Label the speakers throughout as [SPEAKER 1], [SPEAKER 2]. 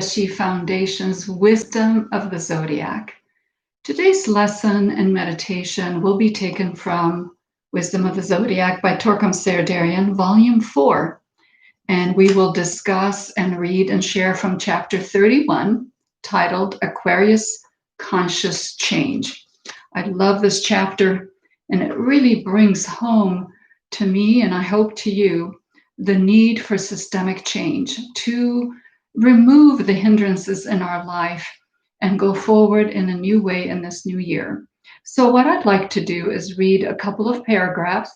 [SPEAKER 1] TSG Foundation's Wisdom of the Zodiac. Today's lesson and meditation will be taken from Wisdom of the Zodiac by Torkom Saraydarian, Volume 4. And we will discuss and read and share from Chapter 31, titled Aquarius Conscious Change. I love this chapter, and it really brings home to me, and I hope to you, the need for systemic change to remove the hindrances in our life and go forward in a new way in this new year. So what I'd like to do is read a couple of paragraphs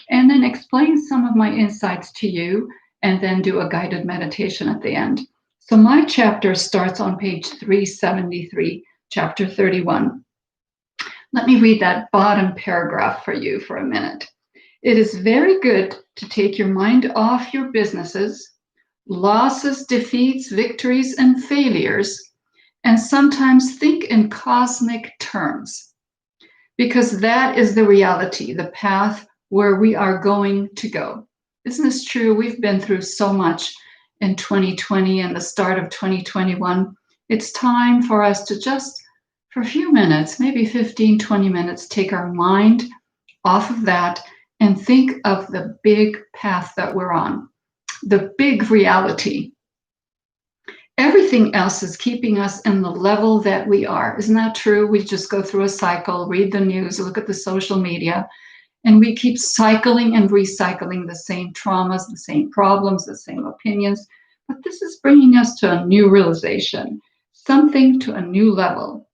[SPEAKER 1] and then explain some of my insights to you, and then do a guided meditation at the end. So my chapter starts on page 373, chapter 31. Let me read that bottom paragraph for you for a minute. It is very good to take your mind off your businesses, losses, defeats, victories, and failures, and sometimes think in cosmic terms, because that is the reality, the path where we are going to go. Isn't this true? We've been through so much in 2020 and the start of 2021. It's time for us to just, for a few minutes, maybe 15, 20 minutes, take our mind off of that and think of the big path that we're on, the big reality. Everything else is keeping us in the level that we are. Isn't that true? We just go through a cycle, read the news, look at the social media, and we keep cycling and recycling the same traumas, the same problems, the same opinions. But this is bringing us to a new realization, something to a new level.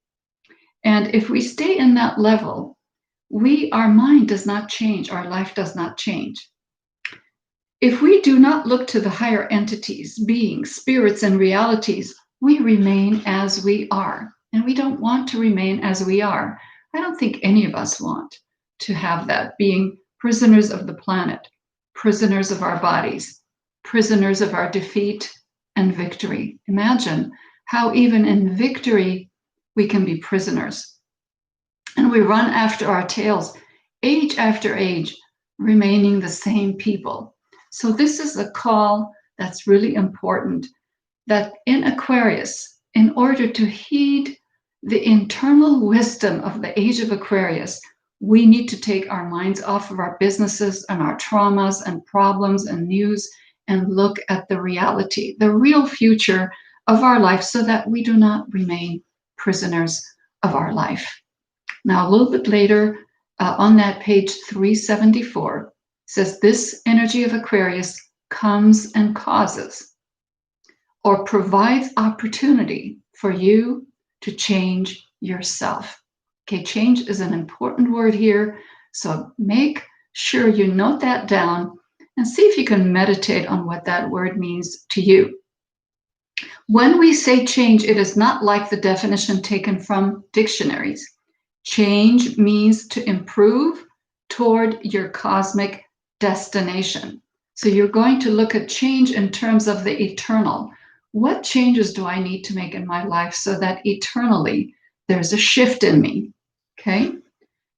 [SPEAKER 1] And if we stay in that level, our mind does not change, our life does not change. If we do not look to the higher entities, beings, spirits, and realities, we remain as we are. And we don't want to remain as we are. I don't think any of us want to have that, being prisoners of the planet, prisoners of our bodies, prisoners of our defeat and victory. Imagine how even in victory, we can be prisoners. And we run after our tails, age after age, remaining the same people. So this is a call that's really important, that in Aquarius, in order to heed the internal wisdom of the age of Aquarius, we need to take our minds off of our businesses and our traumas and problems and news and look at the reality, the real future of our life, so that we do not remain prisoners of our life. Now, a little bit later on that page 374, says this energy of Aquarius comes and causes or provides opportunity for you to change yourself. Okay, change is an important word here, so make sure you note that down and see if you can meditate on what that word means to you. When we say change, it is not like the definition taken from dictionaries. Change means to improve toward your cosmic destination. So you're going to look at change in terms of the eternal. What changes do I need to make in my life so that eternally there's a shift in me? Okay?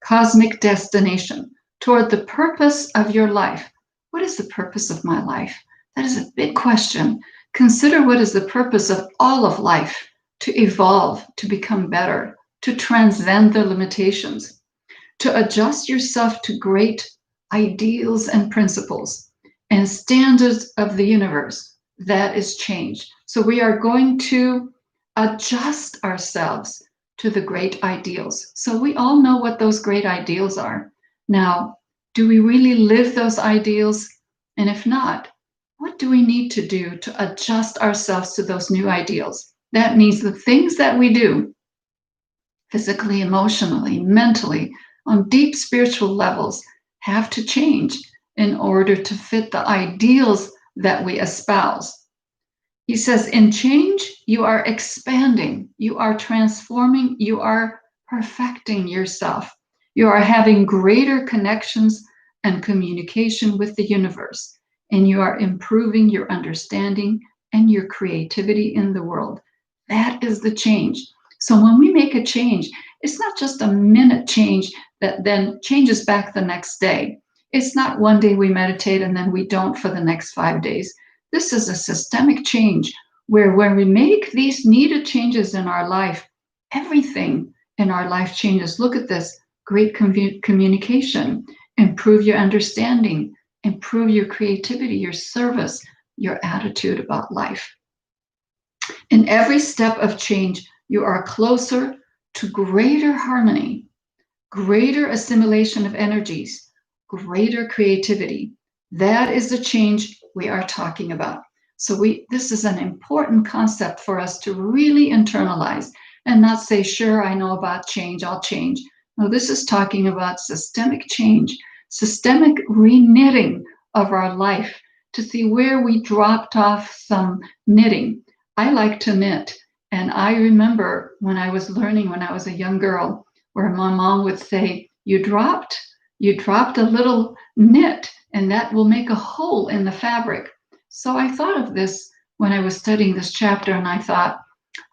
[SPEAKER 1] Cosmic destination, toward the purpose of your life. What is the purpose of my life? That is a big question. Consider what is the purpose of all of life: to evolve, to become better, to transcend the limitations, to adjust yourself to great ideals and principles and standards of the universe. That is change. So we are going to adjust ourselves to the great ideals. So we all know what those great ideals are. Now, do we really live those ideals? And if not, what do we need to do to adjust ourselves to those new ideals? That means the things that we do, physically, emotionally, mentally, on deep spiritual levels, have to change in order to fit the ideals that we espouse. He says, in change, you are expanding, you are transforming, you are perfecting yourself. You are having greater connections and communication with the universe, and you are improving your understanding and your creativity in the world. That is the change. So when we make a change, it's not just a minute change that then changes back the next day. It's not one day we meditate and then we don't for the next 5 days. This is a systemic change where when we make these needed changes in our life, everything in our life changes. Look at this: great communication, improve your understanding, improve your creativity, your service, your attitude about life. In every step of change, you are closer to greater harmony, greater assimilation of energies, greater creativity. That is the change we are talking about. So this is an important concept for us to really internalize and not say, sure, I know about change, I'll change. No, this is talking about systemic change, systemic reknitting of our life to see where we dropped off some knitting. I like to knit. And I remember when I was learning, when I was a young girl, where my mom would say, you dropped a little knit, and that will make a hole in the fabric. So I thought of this when I was studying this chapter, and I thought,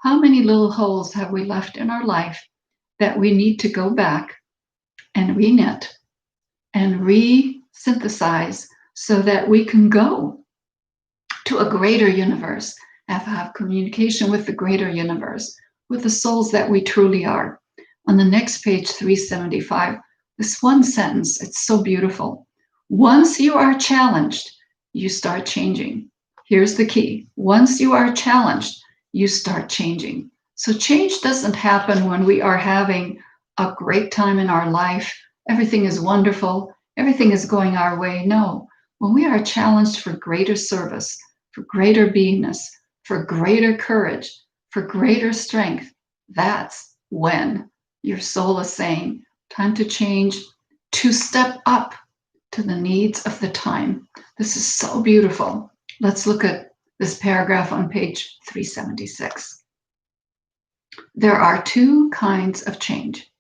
[SPEAKER 1] how many little holes have we left in our life that we need to go back and reknit and re-synthesize so that we can go to a greater universe, have communication with the greater universe, with the souls that we truly are. On the next page, 375, this one sentence, it's so beautiful. Once you are challenged, you start changing. Here's the key. Once you are challenged, you start changing. So change doesn't happen when we are having a great time in our life. Everything is wonderful. Everything is going our way. No, when we are challenged for greater service, for greater beingness, for greater courage, for greater strength, that's when your soul is saying, time to change, to step up to the needs of the time. This is so beautiful. Let's look at this paragraph on page 376. There are two kinds of change.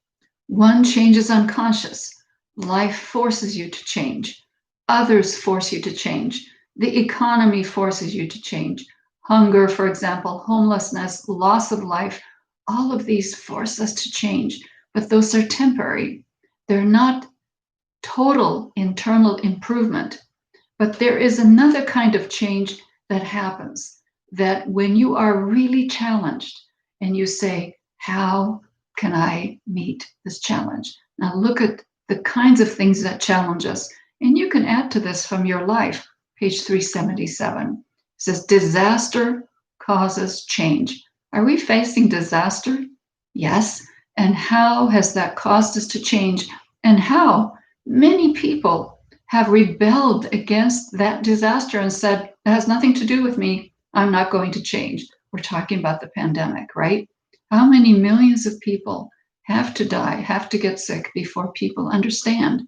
[SPEAKER 1] One change is unconscious. Life forces you to change. Others force you to change. The economy forces you to change. Hunger, for example, homelessness, loss of life, all of these force us to change, but those are temporary. They're not total internal improvement. But there is another kind of change that happens, that when you are really challenged and you say, how can I meet this challenge? Now look at the kinds of things that challenge us. And you can add to this from your life. Page 377 says, disaster causes change. Are we facing disaster? Yes. And how has that caused us to change? And how many people have rebelled against that disaster and said, it has nothing to do with me. I'm not going to change. We're talking about the pandemic, right? How many millions of people have to die, have to get sick before people understand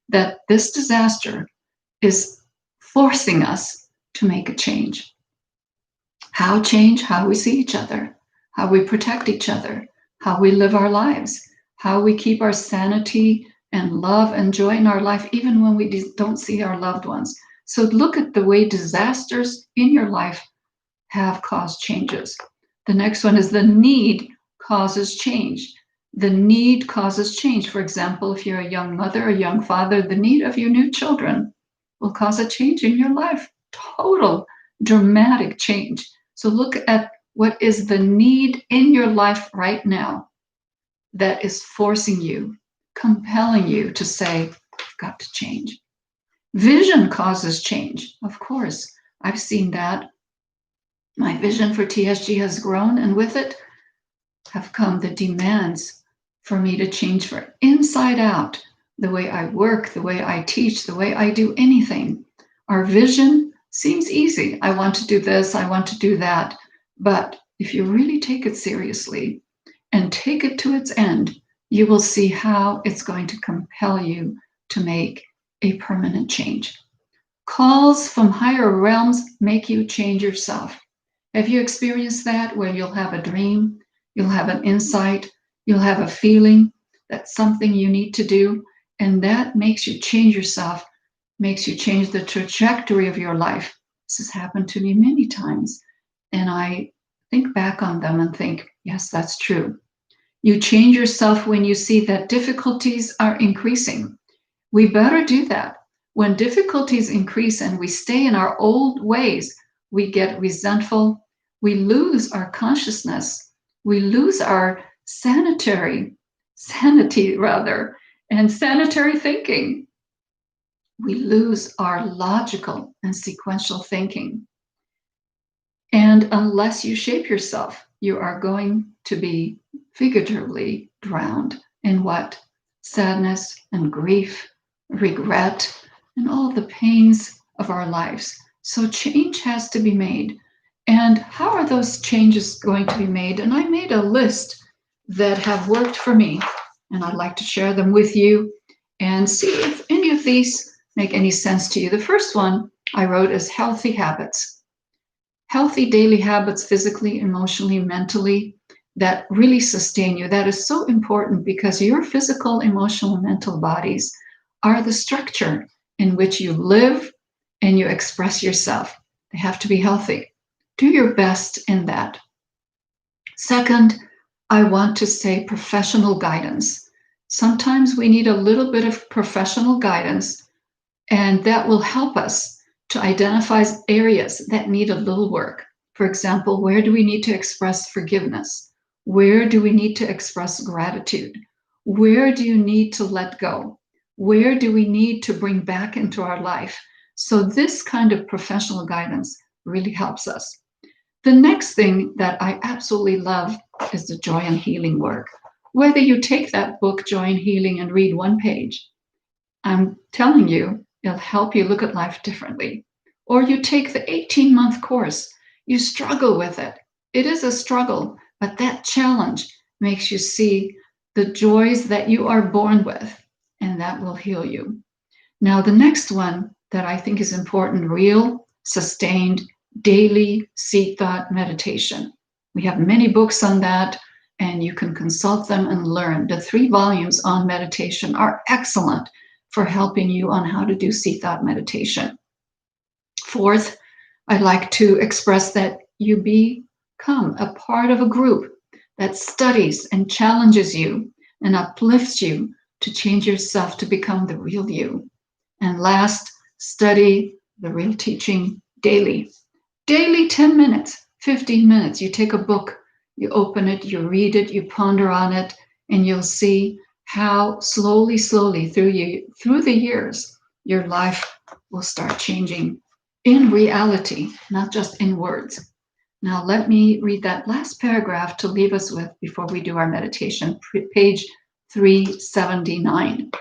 [SPEAKER 1] that this disaster is forcing us to make a change? How change? How we see each other, how we protect each other, how we live our lives, how we keep our sanity and love and joy in our life, even when we don't see our loved ones. So look at the way disasters in your life have caused changes. The next one is the need causes change. The need causes change. For example, if you're a young mother, a young father, the need of your new children will cause a change in your life. Total dramatic change. So look at what is the need in your life right now that is forcing you, compelling you to say, I've got to change. Vision causes change. Of course, I've seen that. My vision for TSG has grown, and with it have come the demands for me to change for inside out, the way I work, the way I teach, the way I do anything. Our vision seems easy. I want to do this, I want to do that. But if you really take it seriously and take it to its end, you will see how it's going to compel you to make a permanent change. Calls from higher realms make you change yourself. Have you experienced that, where you'll have a dream, you'll have an insight, you'll have a feeling that something you need to do, and that makes you change yourself, makes you change the trajectory of your life? This has happened to me many times, and I think back on them and think, yes, that's true. You change yourself when you see that difficulties are increasing. We better do that. When difficulties increase and we stay in our old ways, we get resentful, we lose our consciousness, we lose our sanity, and sanitary thinking. We lose our logical and sequential thinking. And unless you shape yourself, you are going to be figuratively drowned in what? Sadness and grief, regret, and all the pains of our lives. So change has to be made. And how are those changes going to be made? And I made a list that have worked for me, and I'd like to share them with you and see if any of these make any sense to you. The first one I wrote is healthy habits. Healthy daily habits, physically, emotionally, mentally, that really sustain you. That is so important because your physical, emotional, and mental bodies are the structure in which you live and you express yourself. They have to be healthy. Do your best in that. Second, I want to say professional guidance. Sometimes we need a little bit of professional guidance, and that will help us to identify areas that need a little work. For example, where do we need to express forgiveness? Where do we need to express gratitude? Where do you need to let go? Where do we need to bring back into our life? So this kind of professional guidance really helps us. The next thing that I absolutely love is the joy and healing work. Whether you take that book, Joy and Healing, and read one page, I'm telling you, it'll help you look at life differently. Or you take the 18-month course, you struggle with it. It is a struggle, but that challenge makes you see the joys that you are born with, and that will heal you. Now, the next one that I think is important, real, sustained, daily seed thought meditation. We have many books on that, and you can consult them and learn. The 3 volumes on meditation are excellent for helping you on how to do seed thought meditation. Fourth, I'd like to express that you become a part of a group that studies and challenges you and uplifts you to change yourself to become the real you. And last, study the real teaching daily. Daily 10 minutes, 15 minutes. You take a book, you open it, you read it, you ponder on it, and you'll see how slowly through the years, your life will start changing in reality, not just in words. Now, let me read that last paragraph to leave us with before we do our meditation, page 379.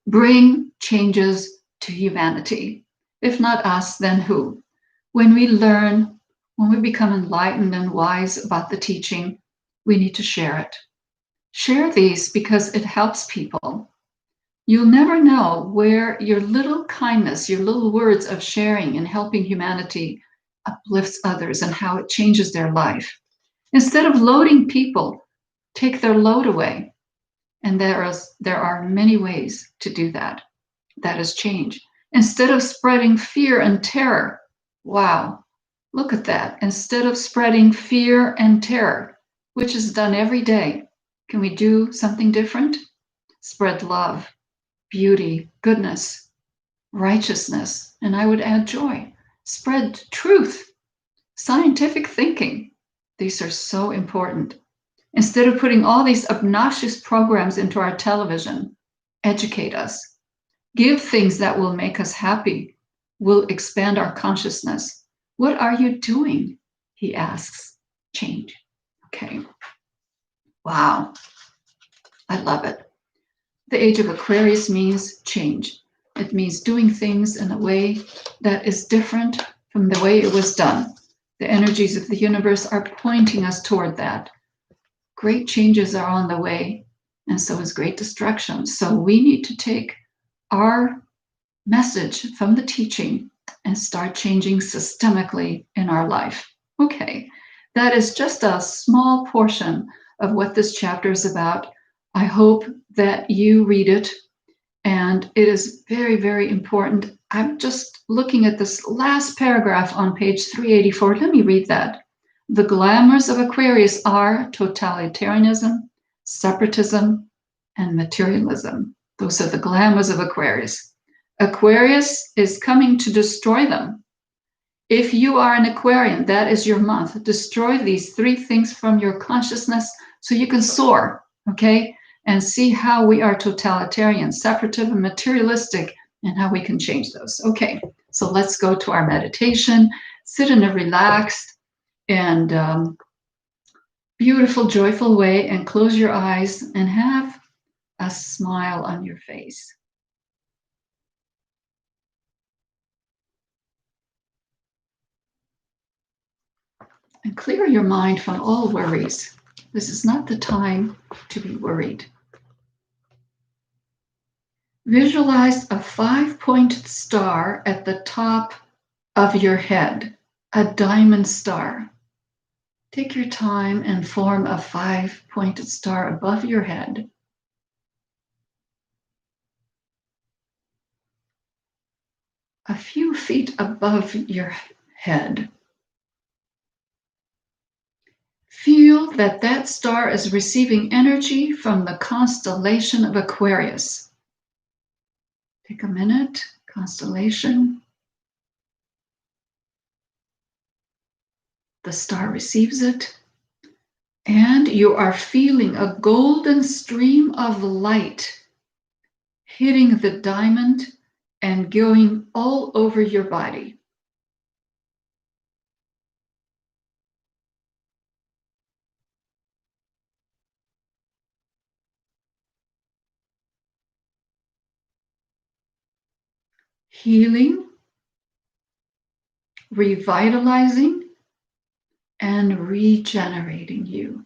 [SPEAKER 1] Bring changes to humanity. If not us, then who? When we learn, when we become enlightened and wise about the teaching, we need to share it. Share these because it helps people. You'll never know where your little kindness, your little words of sharing and helping humanity uplifts others and how it changes their life. Instead of loading people, take their load away. And there are many ways to do that. That is change. Instead of spreading fear and terror, wow, look at that. Instead of spreading fear and terror, which is done every day, can we do something different? Spread love, beauty, goodness, righteousness, and I would add joy. Spread truth, scientific thinking. These are so important. Instead of putting all these obnoxious programs into our television, educate us. Give things that will make us happy, will expand our consciousness. What are you doing? He asks. Change. Okay. Wow. I love it. The age of Aquarius means change. It means doing things in a way that is different from the way it was done. The energies of the universe are pointing us toward that. Great changes are on the way, and so is great destruction. So we need to take our message from the teaching and start changing systemically in our life. Okay, that is just a small portion of what this chapter is about. I hope that you read it, and it is very, very important. I'm just looking at this last paragraph on page 384. Let me read that. The glamours of Aquarius are totalitarianism, separatism, and materialism. Those are the glamours of Aquarius. Aquarius is coming to destroy them. If you are an Aquarian, that is your month. Destroy these 3 things from your consciousness so you can soar, okay? And see how we are totalitarian, separative, and materialistic, and how we can change those. Okay, so let's go to our meditation. Sit in a relaxed and beautiful, joyful way and close your eyes and have a smile on your face. And clear your mind from all worries. This is not the time to be worried. Visualize a 5-pointed star at the top of your head, a diamond star. Take your time and form a 5-pointed star above your head. A few feet above your head. Feel that that star is receiving energy from the constellation of Aquarius. Take a minute, constellation. The star receives it, and you are feeling a golden stream of light hitting the diamond and going all over your body. Healing, revitalizing, and regenerating you.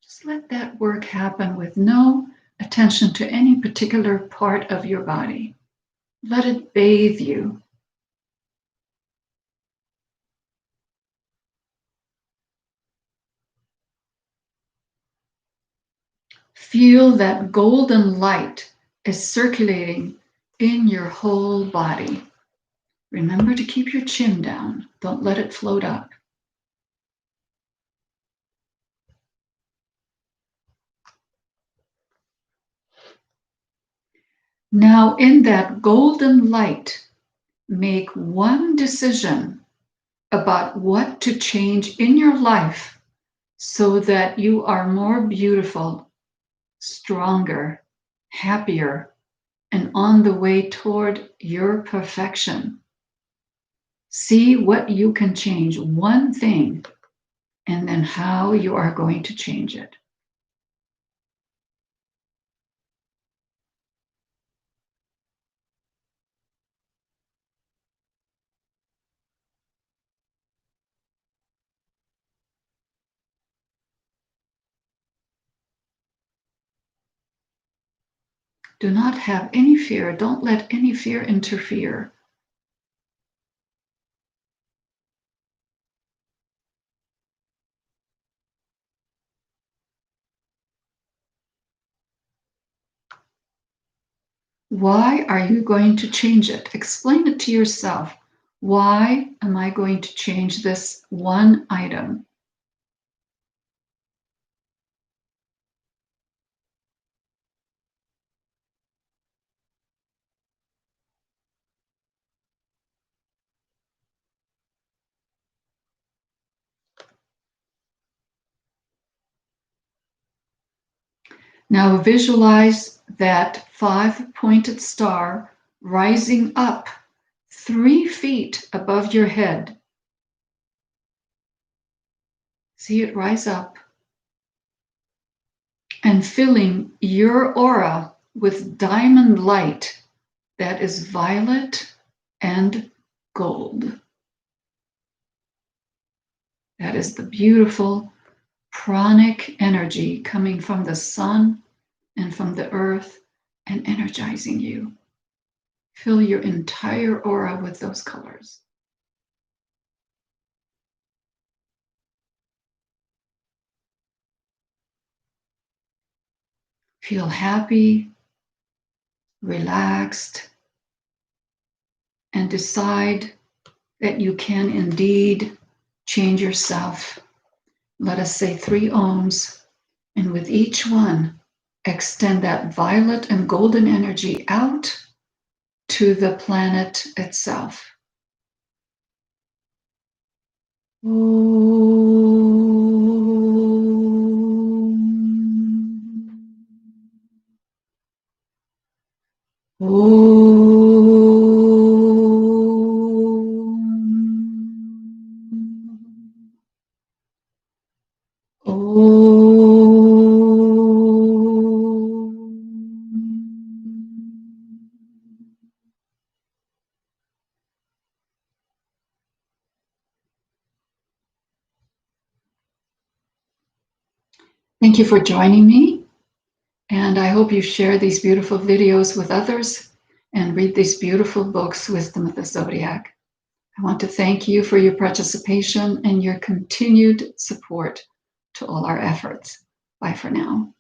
[SPEAKER 1] Just let that work happen with no attention to any particular part of your body. Let it bathe you. Feel that golden light is circulating in your whole body. Remember to keep your chin down. Don't let it float up. Now, in that golden light, make one decision about what to change in your life so that you are more beautiful, stronger, happier, and on the way toward your perfection. See what you can change, one thing, and then how you are going to change it. Do not have any fear. Don't let any fear interfere. Why are you going to change it? Explain it to yourself. Why am I going to change this one item? Now visualize that 5-pointed star rising up 3 feet above your head. See it rise up and filling your aura with diamond light that is violet and gold. That is the beautiful pranic energy coming from the sun and from the earth and energizing you. Fill your entire aura with those colors. Feel happy, relaxed, and decide that you can indeed change yourself. Let us say 3 ohms, and with each one, extend that violet and golden energy out to the planet itself. Thank you for joining me, and I hope you share these beautiful videos with others and read these beautiful books, Wisdom of the Zodiac. I want to thank you for your participation and your continued support to all our efforts. Bye for now.